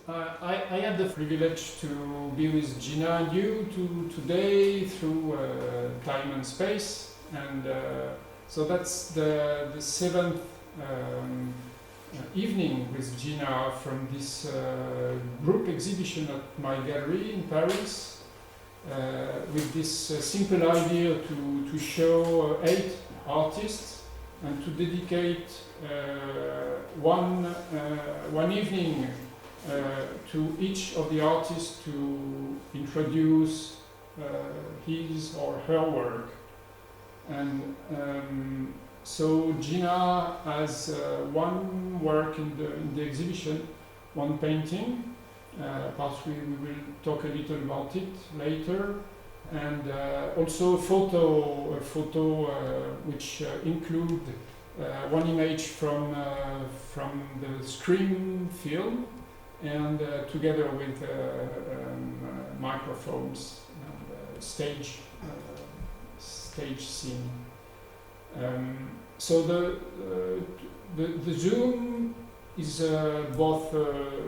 I had the privilege to be with Gina and you today through time and space, and so that's the seventh evening with Gina from this group exhibition at my gallery in Paris, with this simple idea to show 8 artists and to dedicate one evening to each of the artists to introduce his or her work. And so Gina has one work in the exhibition, one painting. Perhaps we will talk a little about it later. And also a photo which include one image from the Scream film, and together with microphones and stage scene. So the Zoom is both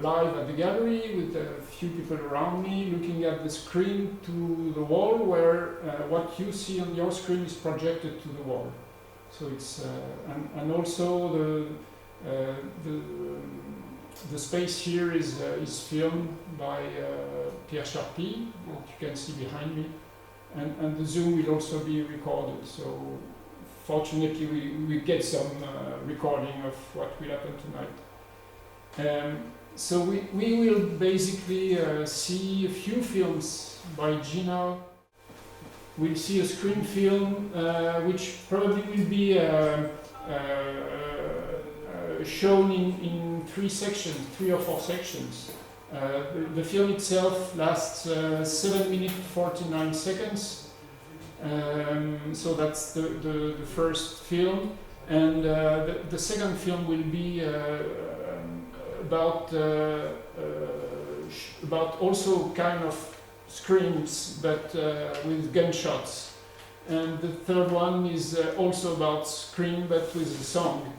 live at the gallery with a few people around me looking at the screen to the wall, where what you see on your screen is projected to the wall. So it's and also the space here is filmed by Pierre Charpy, that you can see behind me, and the Zoom will also be recorded. So fortunately we get some recording of what will happen tonight. So we will basically see a few films by Gina. We'll see a screen film which probably will be shown in 3 or 4 sections. The film itself lasts 7 minutes 49 seconds. So that's the first film, and the second film will be about also kind of screams, but with gunshots. And the third one is also about scream, but with a song.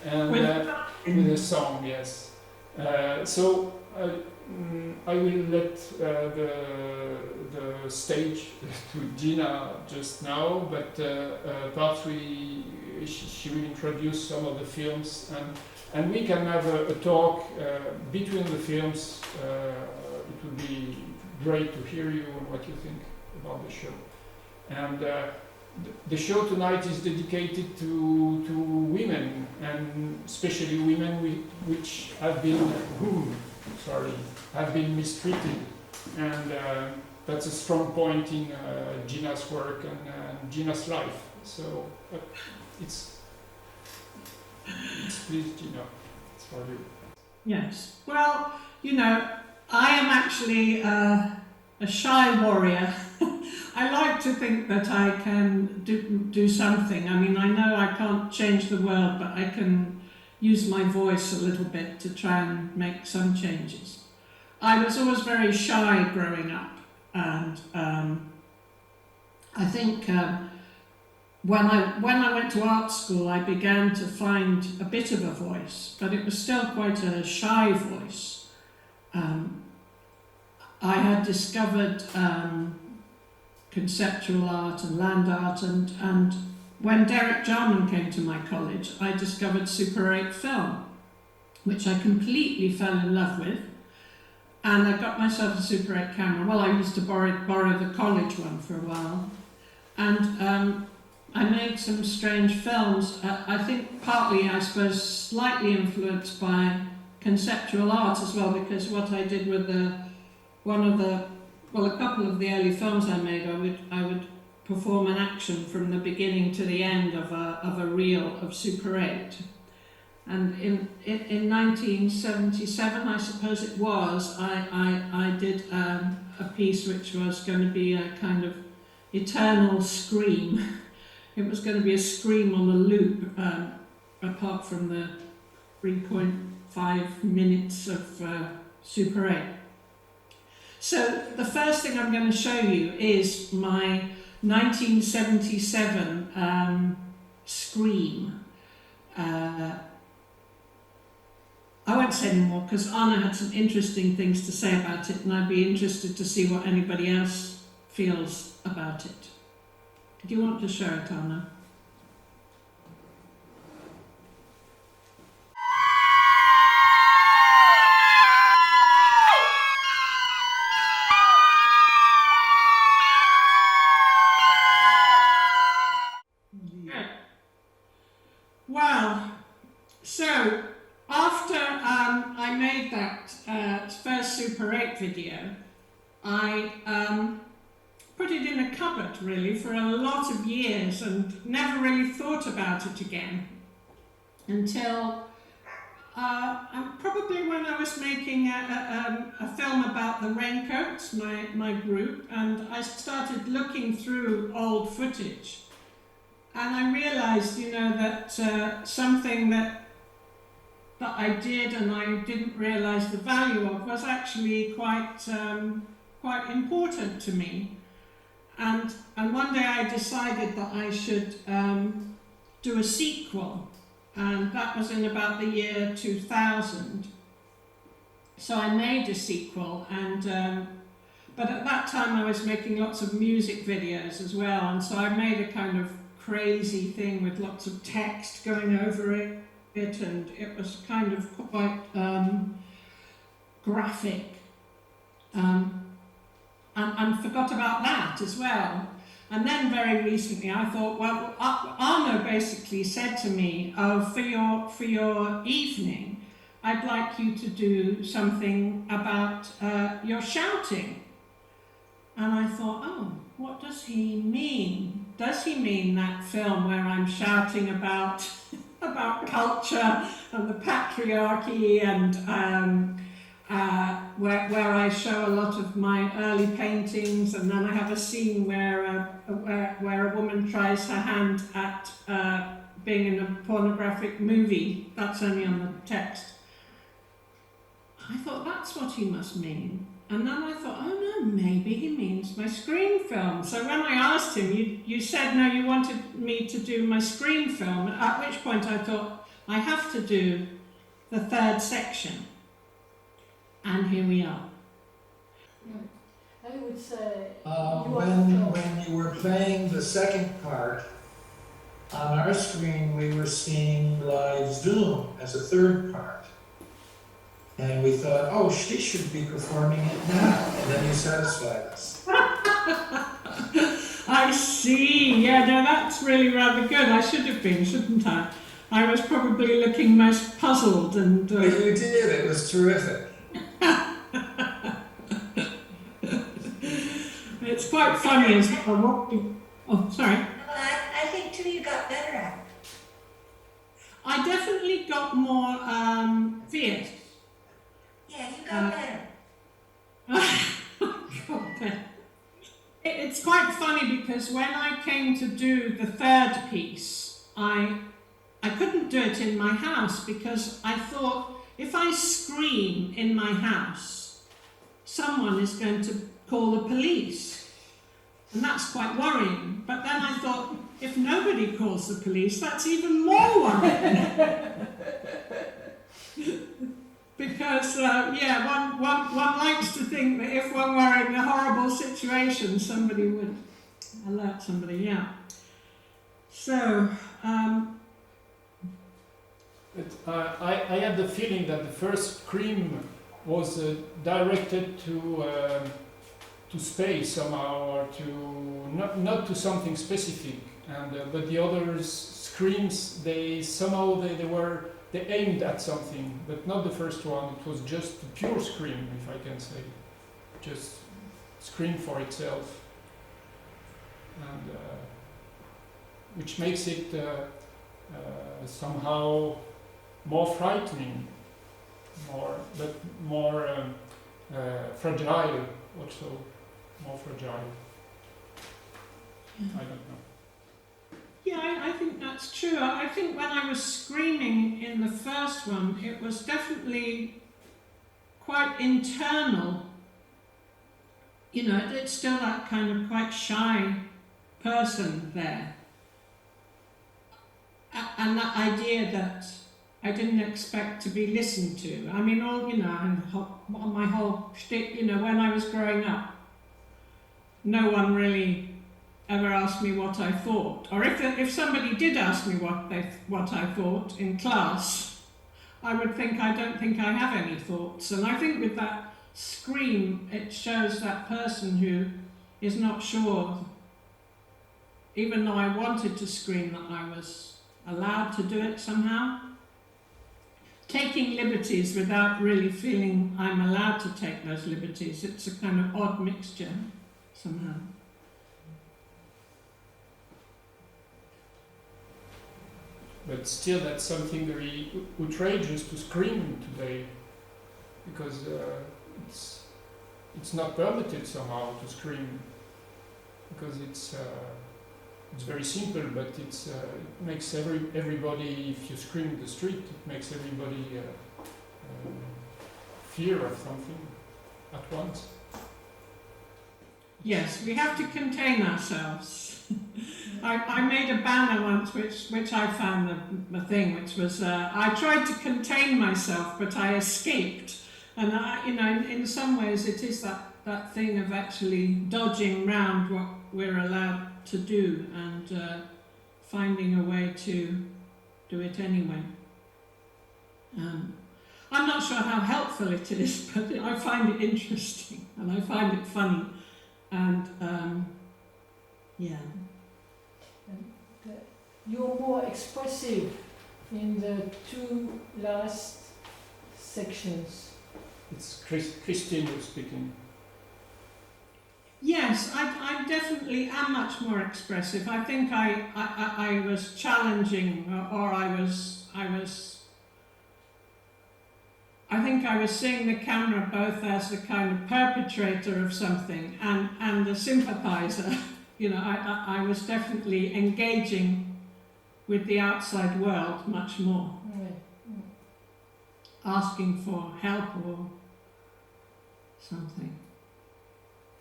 And with a song, yes. So I will let the stage to Gina just now, but perhaps she will introduce some of the films, and we can have a talk between the films. It would be great to hear you and what you think about the show. And the show tonight is dedicated to women, and especially women which have been mistreated, and that's a strong point in Gina's work and Gina's life. So it's please, Gina, it's for you. Yes. Well, I am actually a shy warrior. I like to think that I can do something. I mean, I know I can't change the world, but I can use my voice a little bit to try and make some changes. I was always very shy growing up, and I think when I went to art school, I began to find a bit of a voice, but it was still quite a shy voice. I had discovered conceptual art and land art, and when Derek Jarman came to my college, I discovered Super 8 film, which I completely fell in love with, and I got myself a Super 8 camera. Well, I used to borrow the college one for a while, and I made some strange films. I think partly, I suppose, slightly influenced by conceptual art as well, because what I did with a couple of the early films I made, I would perform an action from the beginning to the end of a reel of Super 8. And in 1977, I suppose it was, I did a piece which was going to be a kind of eternal scream. It was going to be a scream on a loop, apart from the 3.5 minutes of Super 8. So the first thing I'm going to show you is my 1977 Scream. I won't say any more because Arnaud had some interesting things to say about it, and I'd be interested to see what anybody else feels about it. Do you want to show it, Arnaud? Well, so after I made that first Super 8 video, I put it in a cupboard really for a lot of years and never really thought about it again until probably when I was making a film about the Raincoats, my group, and I started looking through old footage. And I realised, you know, that something that I did and I didn't realise the value of was actually quite important to me. And one day I decided that I should do a sequel, and that was in about the year 2000. So I made a sequel, and but at that time I was making lots of music videos as well, and so I made a kind of crazy thing with lots of text going over it, and it was kind of quite graphic, and forgot about that as well. And then very recently I thought, well, Arnaud basically said to me, oh, for your evening, I'd like you to do something about your shouting. And I thought, oh, what does he mean? Does he mean that film where I'm shouting about culture and the patriarchy, and where I show a lot of my early paintings, and then I have a scene where a woman tries her hand at being in a pornographic movie. That's only on the text. I thought that's what he must mean. And then I thought, oh no, maybe he means my screen film. So when I asked him, you said no, you wanted me to do my screen film, at which point I thought, I have to do the third section. And here we are. I would say... when you were playing the second part, on our screen we were seeing live Zoom as a third part. And we thought, oh, she should be performing it now. And then you satisfied us. I see. Yeah, no, that's really rather good. I should have been, shouldn't I? I was probably looking most puzzled and... But you did. It was terrific. It's quite funny as well. Oh, sorry. I think too you got better at it. I definitely got more fierce. Yeah, you got better. It's quite funny because when I came to do the third piece, I couldn't do it in my house because I thought if I scream in my house, someone is going to call the police. And that's quite worrying. But then I thought, if nobody calls the police, that's even more worrying. Because, one likes to think that if one were in a horrible situation, somebody would alert somebody, yeah. So, I had the feeling that the first scream was directed to space somehow, or to not to something specific, and but the other screams they aimed at something, but not the first one. It was just a pure scream, if I can say, just scream for itself, and which makes it somehow more frightening, more fragile, also more fragile. I don't know. yeah, I think that's true. I think when I was screaming in the first one, it was definitely quite internal. You know, it's still that kind of quite shy person there. And that idea that I didn't expect to be listened to. I mean, my whole shtick, when I was growing up, no one really ever asked me what I thought. Or if somebody did ask me what I thought in class, I would think, I don't think I have any thoughts. And I think with that scream, it shows that person who is not sure, even though I wanted to scream, that I was allowed to do it somehow. Taking liberties without really feeling I'm allowed to take those liberties. It's a kind of odd mixture, somehow. But still, that's something very outrageous to scream today, because it's not permitted somehow to scream, because it's very simple, but it makes everybody, if you scream in the street, it makes everybody fear of something at once. Yes, we have to contain ourselves. I made a banner once which I found the thing, which was, I tried to contain myself, but I escaped. And in some ways it is that thing of actually dodging round what we're allowed to do and finding a way to do it anyway. I'm not sure how helpful it is, but I find it interesting and I find it funny. And yeah. You're more expressive in the two last sections. It's Christine who's speaking. Yes, I definitely am much more expressive. I think I was challenging, or I think I was seeing the camera both as a kind of perpetrator of something and a sympathizer. I was definitely engaging with the outside world much more, asking for help or something.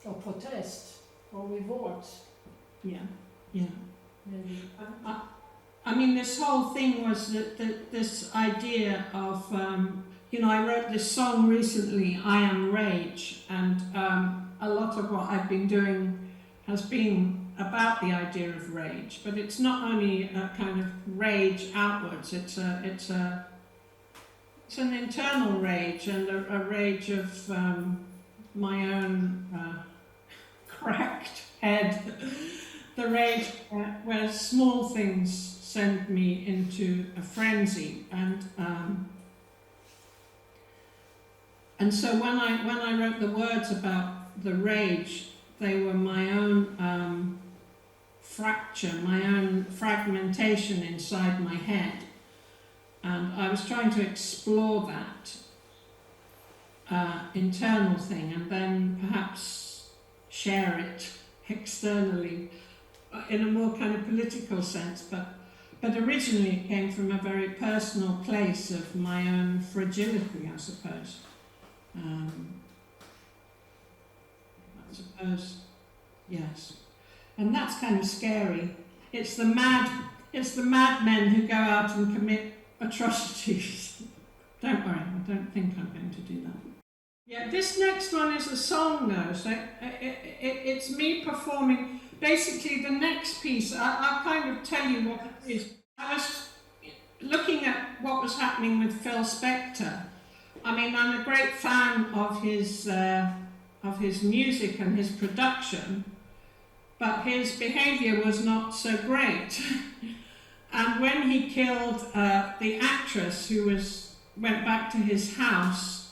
Or protest, or revolt. Yeah, yeah. Maybe. I mean, this whole thing was this idea of, I wrote this song recently, I Am Rage, and a lot of what I've been doing has been about the idea of rage, but it's not only a kind of rage outwards, it's an internal rage and a rage of my own cracked head, the rage where small things send me into a frenzy, and so when I wrote the words about the rage, they were my own fracture, my own fragmentation inside my head, and I was trying to explore that internal thing and then perhaps share it externally in a more kind of political sense, but originally it came from a very personal place of my own fragility, I suppose. Yes. And that's kind of scary. It's the madmen who go out and commit atrocities. Don't worry, I don't think I'm going to do that. Yeah, this next one is a song though, so it's me performing. Basically the next piece, I'll kind of tell you what it is. I was looking at what was happening with Phil Spector. I mean, I'm a great fan of his music and his production, but his behaviour was not so great. And when he killed the actress who went back to his house,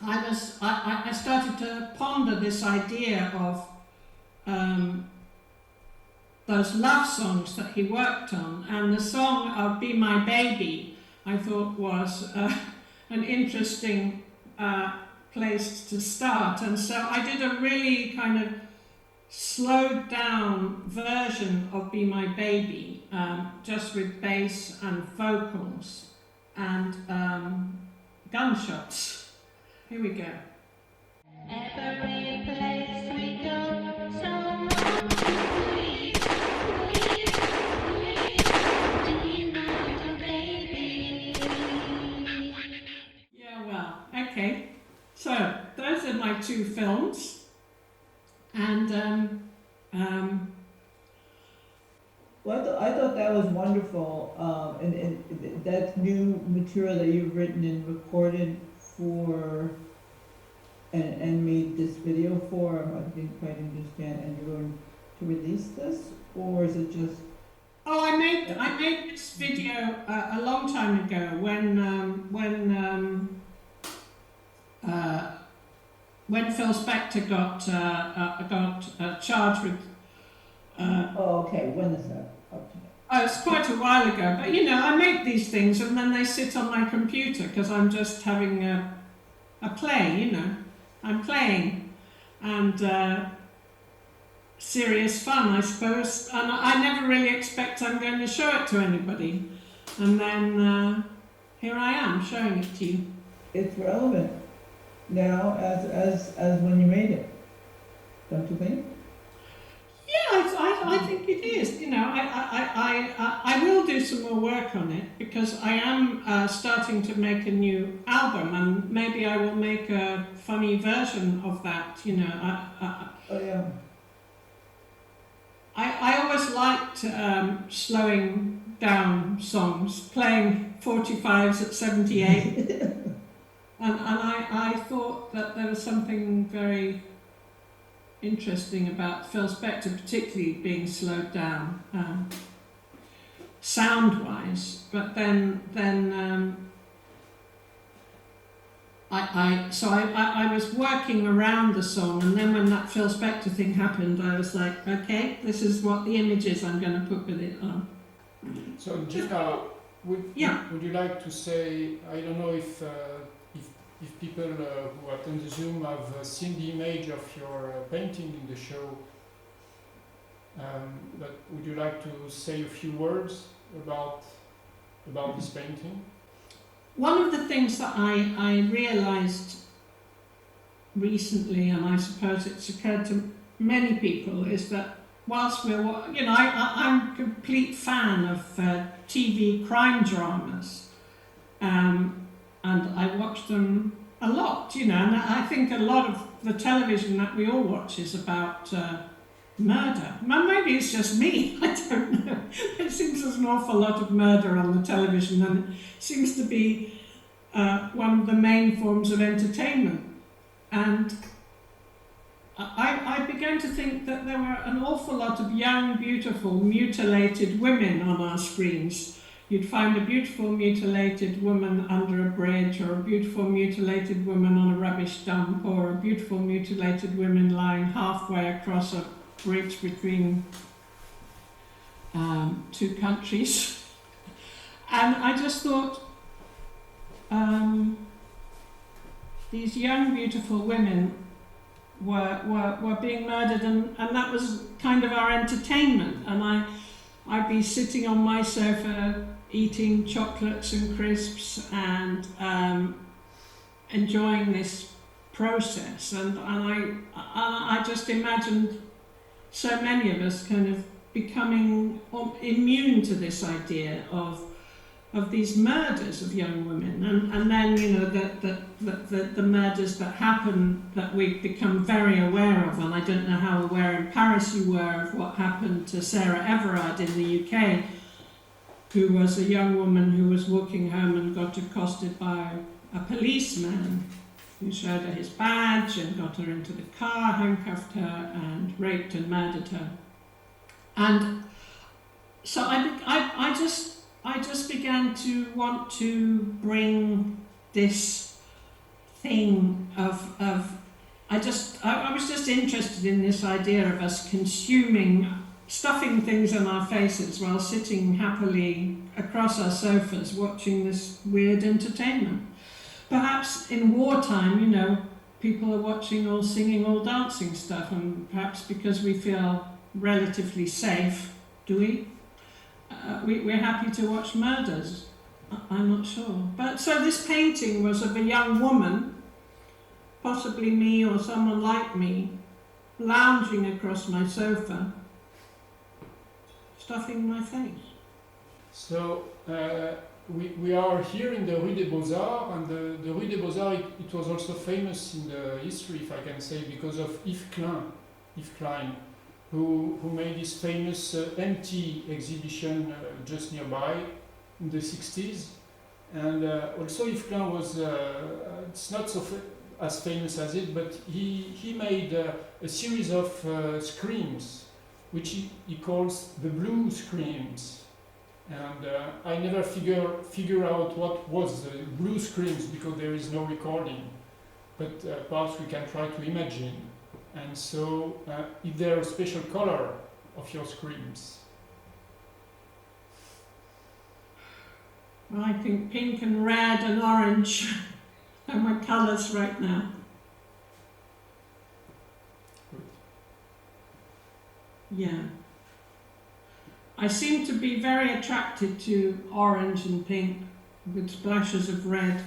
I started to ponder this idea of those love songs that he worked on, and the song of Be My Baby I thought was an interesting place to start, and so I did a really kind of slowed down version of Be My Baby, just with bass and vocals and gunshots. Here we go. Every place we go, someone leaves. Do you know the baby? Okay, so those are my two films, and Well, I thought that was wonderful, and that new material that you've written and recorded for, and made this video for, I didn't quite understand, and you're going to release this, or is it just? oh, I made this video a long time ago when Phil Spector got charged with. Oh, okay, when is that up to date? Oh, it's quite a while ago, but you know, I make these things and then they sit on my computer because I'm just having a play, you know. I'm playing and serious fun, I suppose. And I never really expect I'm going to show it to anybody. And then here I am showing it to you. It's relevant now as when you made it, don't you think? Yeah, I think it is. You know, I will do some more work on it because I am starting to make a new album, and maybe I will make a funny version of that. You know, Oh, yeah. I always liked slowing down songs, playing 45s at 78, and I thought that there was something very interesting about Phil Spector, particularly being slowed down sound-wise. But then I was working around the song, and then when that Phil Spector thing happened, I was like, okay, this is what the image is I'm going to put with it on. So Gina, would you like to say, I don't know if people who attend the Zoom have seen the image of your painting in the show, but would you like to say a few words about this painting? One of the things that I realised recently, and I suppose it's occurred to many people, is that whilst we're, you know, I'm a complete fan of TV crime dramas, and I watch them a lot, you know, and I think a lot of the television that we all watch is about murder. Maybe it's just me, I don't know. It seems there's an awful lot of murder on the television, and it seems to be one of the main forms of entertainment. And I began to think that there were an awful lot of young, beautiful, mutilated women on our screens. You'd find a beautiful mutilated woman under a bridge, or a beautiful mutilated woman on a rubbish dump, or a beautiful mutilated woman lying halfway across a bridge between two countries. And I just thought, these young, beautiful women were being murdered, and that was kind of our entertainment. And I'd be sitting on my sofa eating chocolates and crisps and enjoying this process. And I just imagined so many of us kind of becoming immune to this idea of these murders of young women, and then, you know, the murders that happen that we've become very aware of. And I don't know how aware in Paris you were of what happened to Sarah Everard in the UK, who was a young woman who was walking home and got accosted by a policeman who showed her his badge and got her into the car, handcuffed her and raped and murdered her. And so I just began to want to bring this thing of I was just interested in this idea of us stuffing things in our faces while sitting happily across our sofas watching this weird entertainment. Perhaps in wartime, you know, people are watching all singing, all dancing stuff, and perhaps because we feel relatively safe, do we? We're happy to watch murders. I'm not sure. But so this painting was of a young woman, possibly me or someone like me, lounging across my sofa, stuffing my face. So we are here in the Rue des Beaux-Arts, and the Rue des Beaux-Arts, it was also famous in the history, if I can say, because of Yves Klein, who made this famous empty exhibition just nearby in the 60s. And also Yves Klein was, it's not so as famous as it, but he made a series of screams, which he calls the blue screams. And I never figure out what was the blue screams because there is no recording. But perhaps we can try to imagine. And so, is there a special color of your screams? I think pink and red and orange are my colours right now. Good. Yeah. I seem to be very attracted to orange and pink with splashes of red.